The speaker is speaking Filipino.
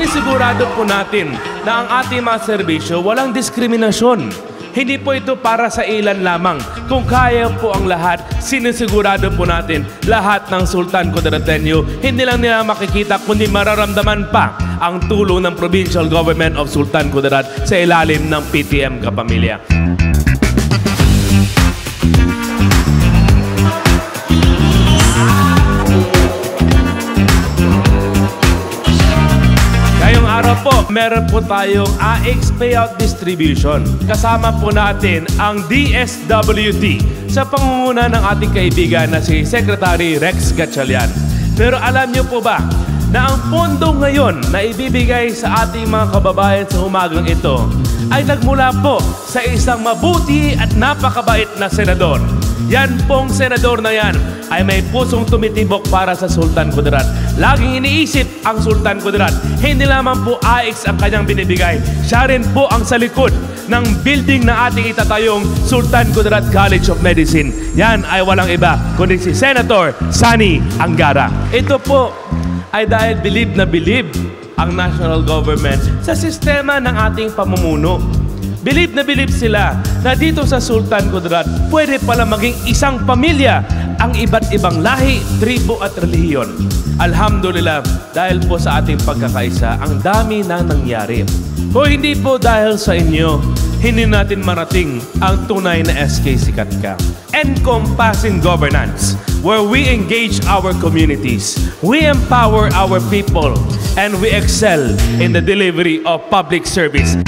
sinisigurado po natin na ang ating mga serbisyo walang diskriminasyon. Hindi po ito para sa ilan lamang. Kung kaya po ang lahat, sinisigurado po natin lahat ng Sultan Kudarateno, hindi lang nila makikita kundi mararamdaman pa ang tulong ng Provincial Government of Sultan Kudarat sa ilalim ng PTM Kapamilya. Araw po, meron po tayong AX Payout Distribution. Kasama po natin ang DSWD sa pangunguna ng ating kaibigan na si Secretary Rex Gatchalian. Pero alam niyo po ba na ang pondo ngayon na ibibigay sa ating mga kababayan sa umagang ito ay nagmula po sa isang mabuti at napakabait na senador. Yan pong senador na yan ay may pusong tumitibok para sa Sultan Kudarat. Laging iniisip ang Sultan Kudarat. Hindi lamang po AX ang kanyang binibigay. Siya rin po ang sa likod ng building na ating itatayong Sultan Kudarat College of Medicine. Yan ay walang iba kundi si Senator Sani Angara. Ito po ay dahil bilib na bilib ang national government sa sistema ng ating pamumuno. Bilib na bilib sila na dito sa Sultan Kudarat pwede pala maging isang pamilya ang iba't ibang lahi, tribo at relihiyon. Alhamdulillah, dahil po sa ating pagkakaisa, ang dami na nangyari. Kung hindi po dahil sa inyo, hindi natin marating ang tunay na SK Sikat Ka. Encompassing governance, where we engage our communities, we empower our people, and we excel in the delivery of public service.